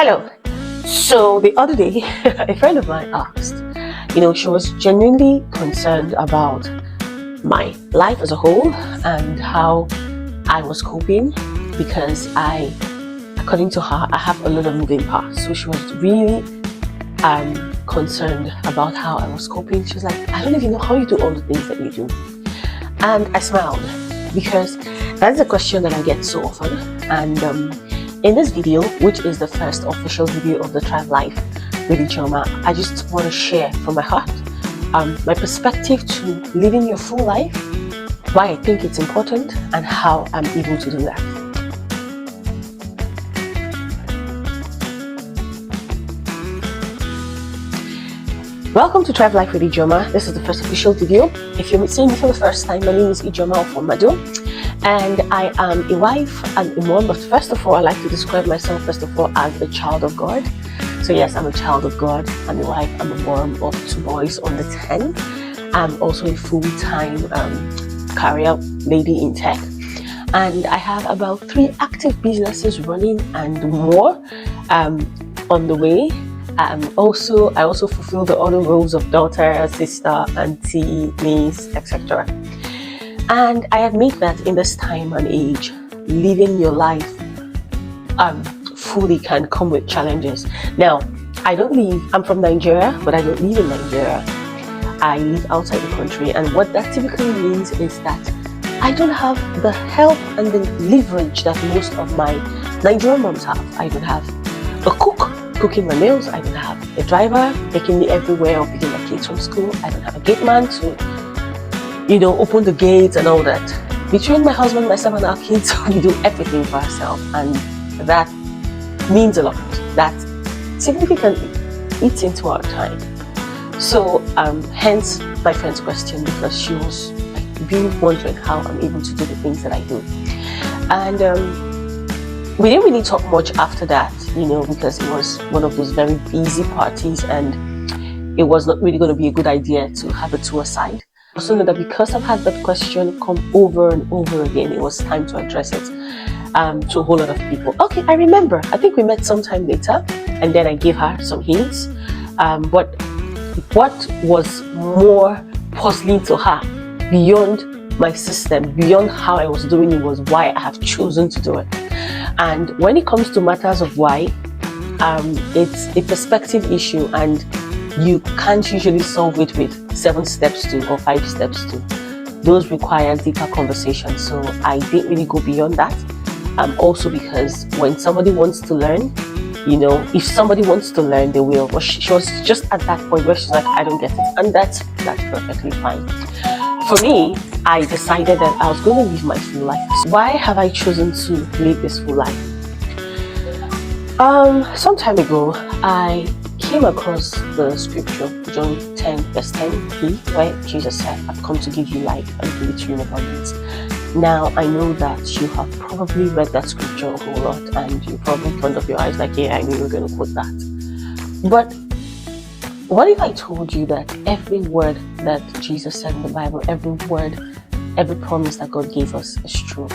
Hello. So the other day, a friend of mine asked, she was genuinely concerned about my life as a whole and how I was coping because according to her, I have a lot of moving parts. So she was really concerned about how I was coping. She was like, I don't even know how you do all the things that you do. And I smiled because that's a question that I get so often. And in this video, which is the first official video of the Thrive Life with Ijeoma, I just want to share from my heart my perspective to living your full life, why I think it's important, and how I'm able to do that. Welcome to Thrive Life with Ijeoma. This is the first official video. If you're seeing me for the first time, my name is Ijeoma Ofomado, and I am a wife and a mom. But first of all, I like to describe myself as a child of God. So yes, I'm a child of God. I'm a wife. I'm a mom of 2 boys under 10. I'm also a full-time career lady in tech, and I have about 3 active businesses running and more on the way. I also fulfill the other roles of daughter, sister, auntie, niece, etc. And I admit that in this time and age, living your life fully can come with challenges. Now, I'm from Nigeria, but I don't live in Nigeria. I live outside the country, and what that typically means is that I don't have the help and the leverage that most of my Nigerian moms have. I don't have a cook cooking my meals. I don't have a driver taking me everywhere or picking my kids from school. I don't have a gate man to, open the gates and all that. Between my husband, myself, and our kids, we do everything for ourselves, and that means a lot. That significantly eats into our time. So hence my friend's question, because she was really wondering how I'm able to do the things that I do. And we didn't really talk much after that, because it was one of those very busy parties, and it was not really going to be a good idea to have a tour aside. I also know that because I've had that question come over and over again, it was time to address it to a whole lot of people. Okay, I remember. I think we met sometime later, and then I gave her some hints. But what was more puzzling to her, beyond my system, beyond how I was doing it, was why I have chosen to do it. And when it comes to matters of why, it's a perspective issue, and you can't usually solve it with 7 steps to or 5 steps to. Those require deeper conversations. So I didn't really go beyond that. Also because when somebody wants to learn, if somebody wants to learn, they will. But she was just at that point where she's like, I don't get it. And that's perfectly fine. For me, I decided that I was going to live my full life. So why have I chosen to live this full life? Some time ago, I came across the scripture, John 10 verse 10b, where Jesus said, I've come to give you life and give it to you in abundance. Now, I know that you have probably read that scripture a whole lot, and you probably turned up your eyes like, yeah, I knew you were going to quote that. But what if I told you that every word that Jesus said in the Bible, every word, every promise that God gave us is true?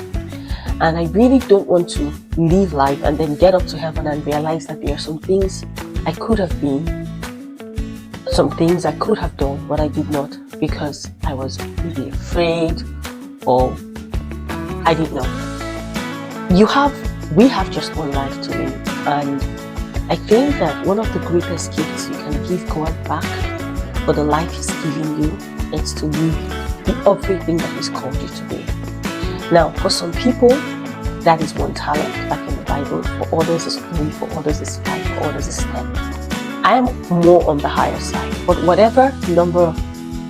And I really don't want to live life and then get up to heaven and realize that there are some things I could have been, some things I could have done, but I did not because I was really afraid, or I didn't know. We have just one life to live, and I think that one of the greatest gifts you can give God back for the life He's giving you is to live everything that He's called you to be. Now, for some people, that is 1 talent, like in the Bible. For others, it's 3. For others, it's 5. For others, it's 10. I am more on the higher side. But whatever number of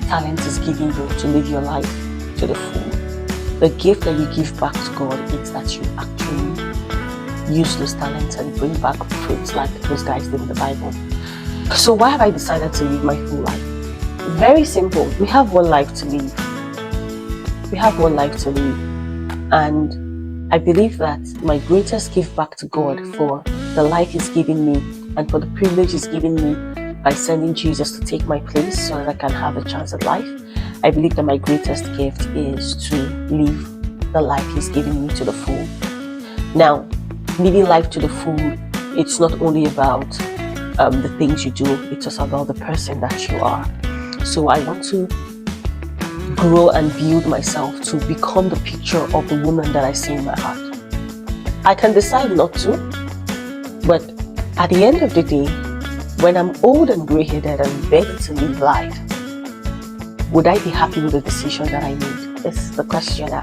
talents is giving you to live your life to the full, the gift that you give back to God is that you actually use those talents and bring back fruits like those guys did in the Bible. So why have I decided to live my full life? Very simple. We have one life to live. And I believe that my greatest gift back to God for the life He's giving me and for the privilege He's giving me by sending Jesus to take my place so that I can have a chance at life, I believe that my greatest gift is to live the life He's giving me to the full. Now, living life to the full it's not only about the things you do, it's also about the person that you are. So I want to grow and build myself to become the picture of the woman that I see in my heart. I can decide not to, but at the end of the day, when I'm old and grey-headed and ready to live life, would I be happy with the decision that I made? It's the question I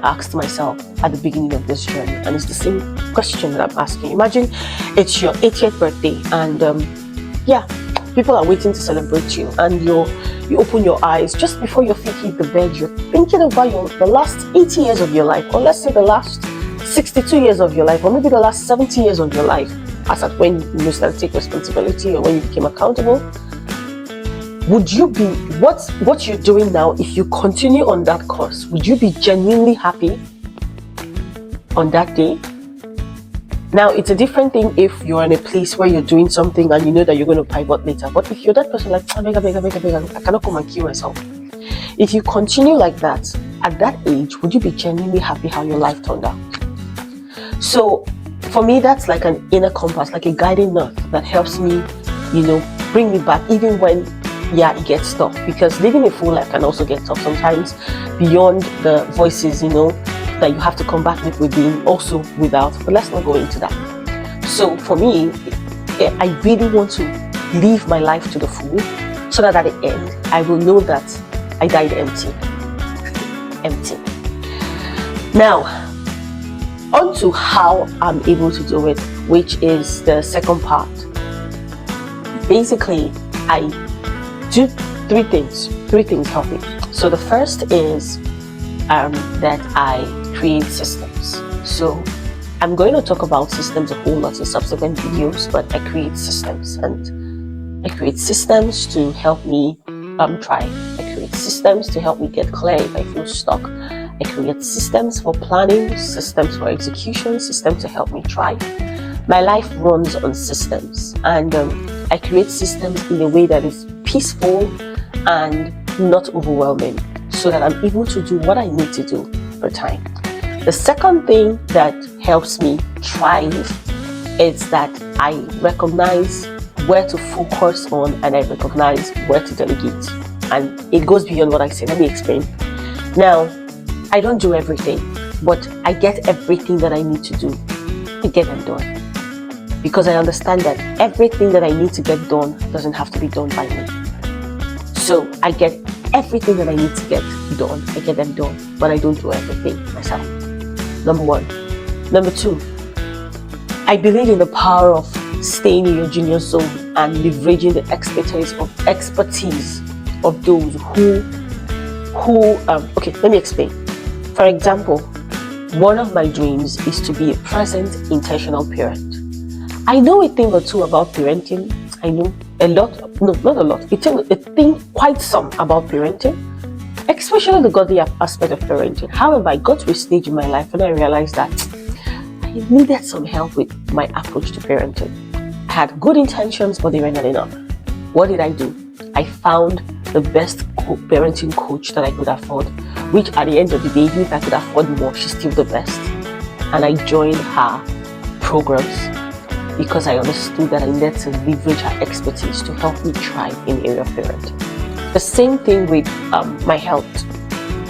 asked myself at the beginning of this journey, and it's the same question that I'm asking. Imagine it's your 80th birthday, and people are waiting to celebrate you, and you open your eyes just before your feet hit the bed. You're thinking about the last 80 years of your life, or let's say the last 62 years of your life, or maybe the last 70 years of your life, as at when you started to take responsibility or when you became accountable. Would you be, what you're doing now, if you continue on that course, would you be genuinely happy on that day? Now, it's a different thing if you're in a place where you're doing something and you know that you're going to pivot later. But if you're that person like, I cannot come and kill myself. If you continue like that, at that age, would you be genuinely happy how your life turned out? So, for me, that's like an inner compass, like a guiding north that helps me, bring me back even when it gets tough, because living a full life can also get tough sometimes, beyond the voices that you have to come back with being also without, but let's not go into that. So for me, I really want to live my life to the full, so that at the end I will know that I died empty. Now on to how I'm able to do it, which is the second part. Basically, I do three things help me. So the first is that I create systems. So I'm going to talk about systems a whole lot in subsequent videos, but I create systems, and I create systems to help me try. I create systems to help me get clear if I feel stuck. I create systems for planning, systems for execution, systems to help me try. My life runs on systems, and I create systems in a way that is peaceful and not overwhelming, so that I'm able to do what I need to do per time. The second thing that helps me thrive is that I recognize where to focus on, and I recognize where to delegate. And it goes beyond what I say. Let me explain. Now, I don't do everything, but I get everything that I need to do to get them done. Because I understand that everything that I need to get done doesn't have to be done by me. So I get everything that I need to get done. I get them done, but I don't do everything myself. Number one. Number two, I believe in the power of staying in your genius zone and leveraging the expertise of those okay, let me explain. For example, one of my dreams is to be a present, intentional parent. I know a thing or two about parenting. I know a lot, no, not a lot, a thing quite some about parenting, especially the godly aspect of parenting. However, I got to a stage in my life when I realized that I needed some help with my approach to parenting. I had good intentions, but they were not enough. What did I do? I found the best parenting coach that I could afford, which at the end of the day, even if I could afford more, she's still the best. And I joined her programs because I understood that I needed to leverage her expertise to help me thrive in the area of parenting. The same thing with my health.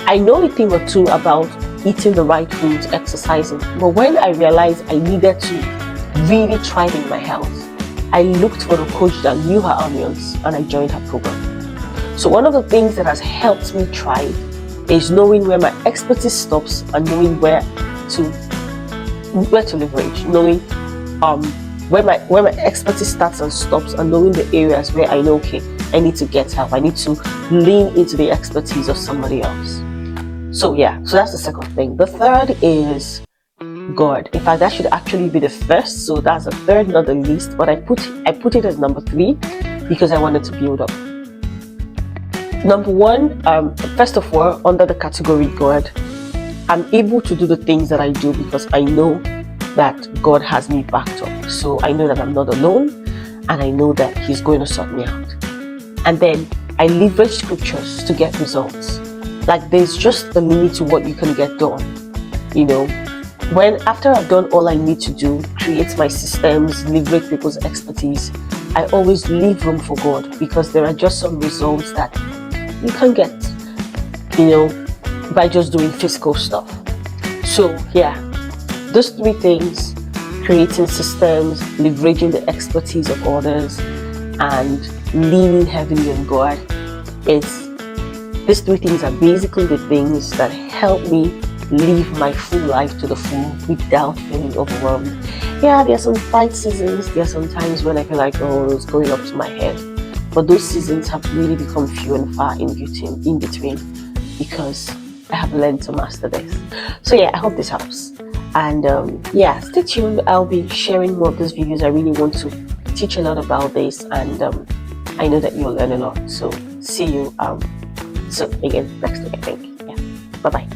I know a thing or two about eating the right foods, exercising, but when I realized I needed to really thrive in my health, I looked for a coach that knew her onions, and I joined her program. So one of the things that has helped me thrive is knowing where my expertise stops and knowing where to leverage, knowing where my expertise starts and stops, and knowing the areas where I know, okay, I need to get help. I need to lean into the expertise of somebody else. So that's the second thing. The third is God. In fact, that should actually be the first. So that's the third, not the least. But I put it as number 3 because I wanted to build up. Number 1, first of all, under the category God, I'm able to do the things that I do because I know that God has me backed up. So I know that I'm not alone, and I know that He's going to sort me out. And then I leverage scriptures to get results. Like, there's just a limit to what you can get done. when after I've done all I need to do, create my systems, leverage people's expertise, I always leave room for God, because there are just some results that you can't get, by just doing physical stuff. So yeah, those three things: creating systems, leveraging the expertise of others, and leaning heavily on God. These three things are basically the things that help me live my full life to the full without feeling overwhelmed. Yeah, there are some fight seasons, there are some times when I feel like, oh, it's going up to my head. But those seasons have really become few and far in between, because I have learned to master this. So yeah, I hope this helps. And yeah, stay tuned. I'll be sharing more of these videos. I really want to teach a lot about this, and I know that you'll learn a lot. So see you soon again next week, I think. Yeah, bye bye.